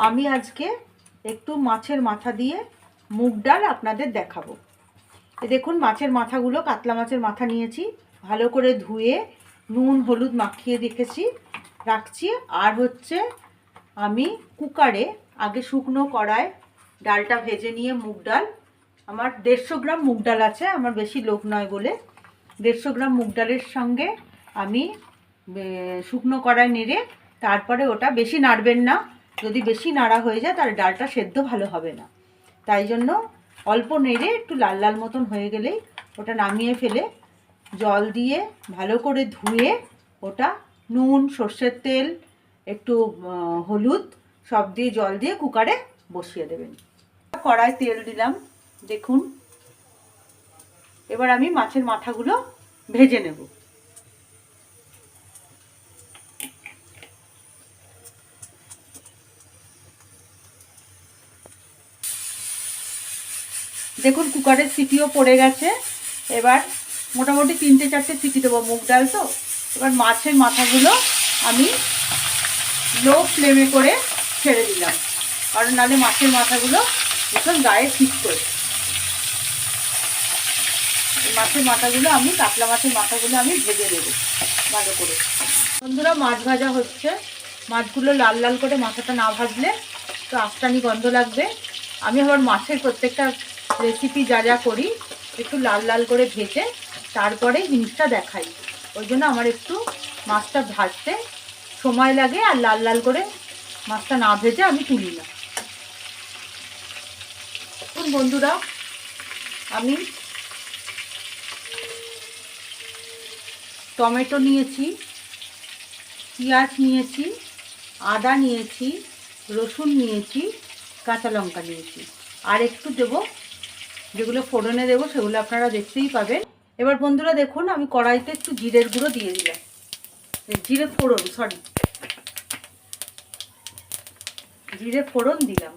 আমি আজকে একটু মাছের মাথা দিয়ে মুগ ডাল আপনাদের দেখাবো। দেখুন মাছের মাথাগুলো, কাতলা মাছের মাথা নিয়েছি, ভালো করে ধুয়ে নুন হলুদ মাখিয়ে রাখছি। আর হচ্ছে আমি কুকারে আগে শুকনো কড়ায় ডালটা ভেজে নিয়ে মুগ ডাল, আমার 150 গ্রাম মুগ ডাল আছে, আমার বেশি লোক নয় বলে 150 গ্রাম মুগ ডালের সঙ্গে আমি শুকনো কড়াই নেড়ে তারপরে ওটা বেশি নাড়বেন না, যদি বেশি নাড়া হয়ে যায় তাহলে ডালটা সেদ্ধ ভালো হবে না। তাই জন্য অল্প নেড়ে একটু লাল লাল মতন হয়ে গেলেই ওটা নামিয়ে ফেলে জল দিয়ে ভালো করে ধুয়ে ওটা নুন সর্ষের তেল একটু হলুদ সব দিয়ে জল দিয়ে কুকারে বসিয়ে দেবেন। কড়ায় তেল দিলাম, দেখুন এবার আমি মাছের মাথাগুলো ভেজে নেব। দেখুন কুকারের সিটিও পড়ে গেছে, এবার মোটামুটি 3-4টে সিটি দেবো, মুগ ডাল তো। এবার মাছের মাথাগুলো আমি লো ফ্লেমে করে ছেড়ে দিলাম, কারণ নাহলে মাছের মাথাগুলো ভীষণ গায়ে শিখবে। মাছের মাথাগুলো আমি কাতলা মাছের মাথাগুলো আমি ভেজে নেব ভালো করে। বন্ধুরা মাছ ভাজা হচ্ছে, মাছগুলো লাল লাল করে মাথাটা না ভাজলে তো আস্তানি গন্ধ লাগবে। আমি আবার মাছের প্রত্যেকটা রেসিপি যা যা করি একটু লাল লাল করে ভেজে তারপরে জিনিসটা দেখাই, ওই জন্য আমার একটু মাছটা ভাজতে সময় লাগে, আর লাল লাল করে মাছটা না ভেজে আমি তুলি না। বন্ধুরা আমি টমেটো নিয়েছি, পেঁয়াজ নিয়েছি, আদা নিয়েছি, রসুন নিয়েছি, কাঁচা লঙ্কা নিয়েছি, আর একটু দেবো, যেগুলো ফোড়নে দেবো সেগুলো আপনারা দেখতেই পাবেন। এবার বন্ধুরা দেখুন আমি কড়াইতে একটু জিরের গুঁড়ো দিয়ে দিলাম, জিরে ফোড়ন দিলাম।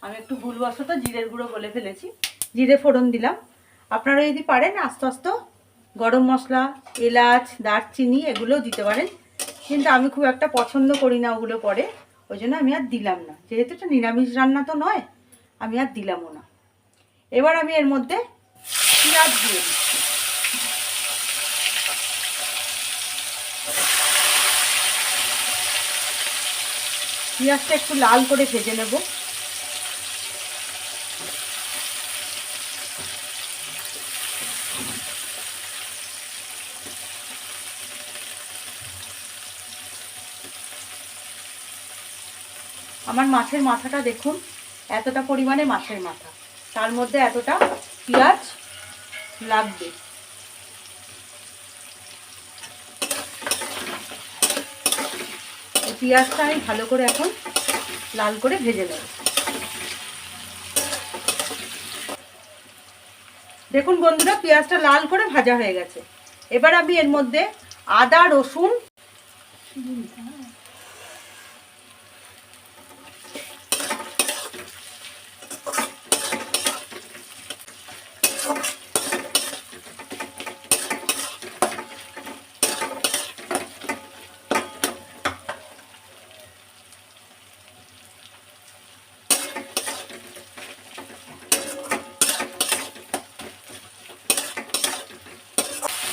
আমি একটু ভুলবশত জিরের গুঁড়ো বলে ফেলেছি, জিরে ফোড়ন দিলাম। আপনারা যদি পারেন আস্তে আস্তে গরম মশলা, এলাচ, দারচিনি এগুলোও দিতে পারেন, কিন্তু আমি খুব একটা পছন্দ করি না ওগুলো পরে, ওই জন্য আমি আর দিলাম না। যেহেতু এটা নিরামিষ রান্না তো নয়, আমি আর দিলামও না। এবার আমি এর মধ্যে পেঁয়াজ দিয়ে দিচ্ছি। পেঁয়াজটা একটু লাল করে ভেজে নেব। আমার মাছের মাথাটা দেখুন, এতটা পরিমাণে মাছের মাথা, তার মধ্যে এতটা পেঁয়াজ লাগবে। এই পেঁয়াজটা আমি ভালো করে এখন লাল করে ভেজে নেব। দেখুন বন্ধুরা পেঁয়াজটা লাল করে ভাজা হয়ে গেছে। এবার আমি এর মধ্যে আদা রসুন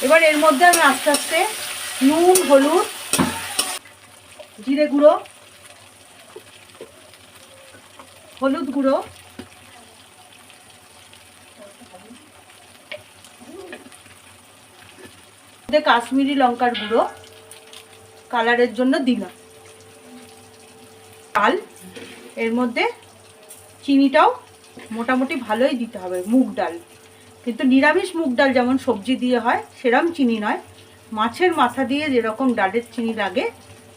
এবার এর মধ্যে আমি আস্তে আস্তে নুন হলুদ জিরে গুঁড়ো হলুদ গুঁড়ো কাশ্মীরি লঙ্কার গুঁড়ো কালারের জন্য দিলাম, ডাল এর মধ্যে চিনিটাও মোটামুটি ভালোই দিতে হবে। মুগ ডাল কিন্তু নিরামিষ মুগ ডাল যেমন সবজি দিয়ে হয় সেরকম চিনি নয়, মাছের মাথা দিয়ে যেরকম ডালের চিনি লাগে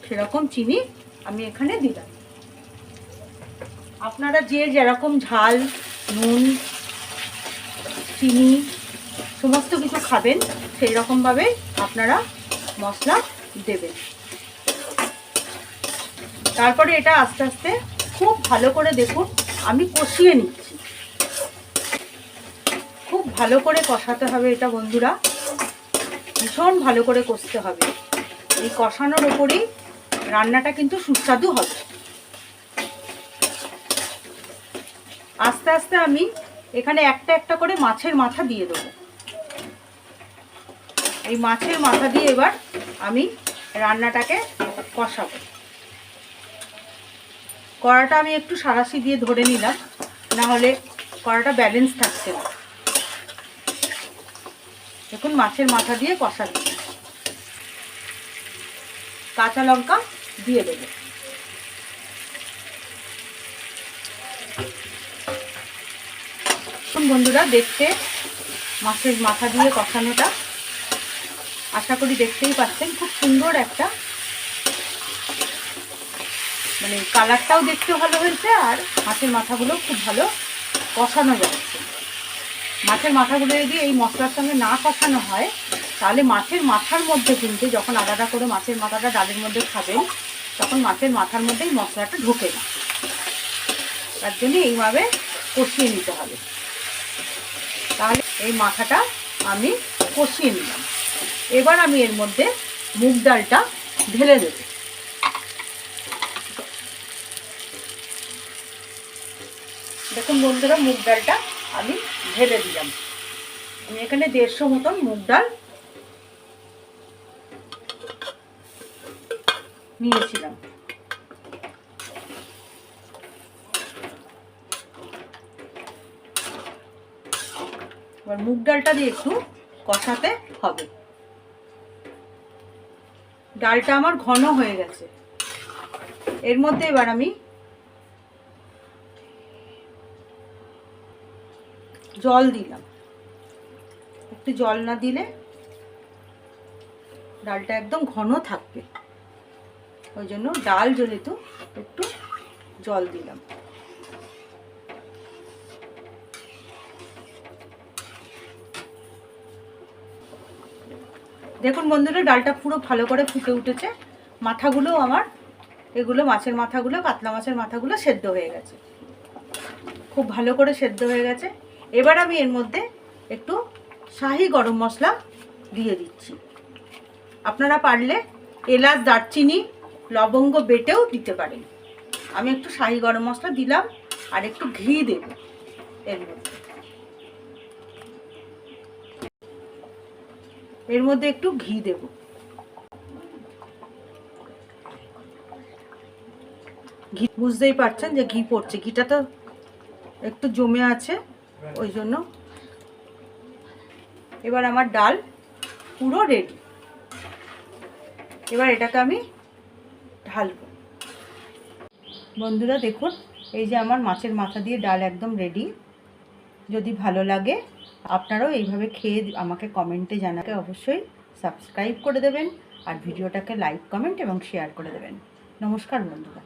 সেরকম চিনি আমি এখানে দিলাম। আপনারা যে যেরকম ঝাল নুন চিনি সমস্ত কিছু খাবেন সেই রকমভাবে আপনারা মশলা দেবেন। তারপরে এটা আস্তে আস্তে খুব ভালো করে দেখুন আমি কষিয়ে নিচ্ছি, খুব ভালো করে কষাতে হবে এটা বন্ধুরা, ভীষণ ভালো করে কষতে হবে। এই কষানোর ওপরেই রান্নাটা কিন্তু সুস্বাদু হবে। আস্তে আস্তে আমি এখানে একটা একটা করে মাছের মাথা দিয়ে দেবো। এই মাছের মাথা দিয়ে এবার আমি রান্নাটাকে কষাবো। কড়াটা আমি একটু সাঁড়াশি দিয়ে ধরে নিলাম, না হলে কড়াটা ব্যালেন্স থাকছে না। দেখুন মাছের মাথা দিয়ে কষাবো। কাঁচা লঙ্কা দিয়ে দেবো। বন্ধুরা দেখতে মাছের মাথা দিয়ে কষানোটা আশা করি দেখতেই পাচ্ছেন, খুব সুন্দর একটা মানে কালারটাও দেখতে ভালো হয়েছে, আর মাছের মাথাগুলো খুব ভালো কষানো যাচ্ছে। মাছের মাথাগুলো যদি এই মশলার সঙ্গে না কষানো হয় তাহলে মাছের মাথার মধ্যে কিন্তু যখন আলাদা করে মাছের মাথাটা ডালের মধ্যে খাবেন তখন মাছের মাথার মধ্যেই মশলাটা ঢোকে না। তার জন্য এইভাবে কষিয়ে নিতে হবে। তাহলে এই মাথাটা আমি কষিয়ে নিলাম। এবার আমি এর মধ্যে মুগ ডালটা ঢেলে দেব। দেখুন বন্ধুরা, মুগ ডালটা আমি ঢেলে দিলাম। আমি এখানে 150 মতন মুগ ডাল নিয়েছিলাম। এবার মুগ ডালটা দিয়ে একটু কষাতে হবে। ডালটা আমার ঘন হয়ে গেছে। এর মধ্যে এবার আমি জল দিলাম। একটু জল না দিলে ডালটা একদম ঘন থাকবে, ওই জন্য ডাল যেহেতু একটু জল দিলাম। দেখুন বন্ধুরা, ডালটা পুরো ভালো করে ফুটে উঠেছে। মাথাগুলো আমার এগুলো মাছের মাথাগুলো, কাতলা মাছের মাথাগুলো সেদ্ধ হয়ে গেছে, খুব ভালো করে সেদ্ধ হয়ে গেছে। এবার আমি এর মধ্যে একটু শাহি গরম মশলা দিয়ে দিচ্ছি। আপনারা পারলে এলাচ, দারচিনি, লবঙ্গ বেটেও দিতে পারেন। আমি একটু শাহি গরম মশলা দিলাম আর একটু ঘি দেব এর মধ্যে। এর মধ্যে একটু ঘি দেব। ঘি বুঝতেই পারছেন যে ঘি পড়ছে, ঘিটা তো একটু জমে আছে ওই জন্য। এবার আমার ডাল পুরো রেডি। এবার এটাকে আমি ঢালবো। বন্ধুরা দেখুন, এই যে আমার মাছের মাথা দিয়ে ডাল একদম রেডি। যদি ভালো লাগে আপনারাও এইভাবে খেয়ে আমাকে কমেন্টে জানাতে অবশ্যই সাবস্ক্রাইব করে দেবেন, আর ভিডিওটাকে লাইক, কমেন্ট এবং শেয়ার করে দেবেন। নমস্কার বন্ধুরা।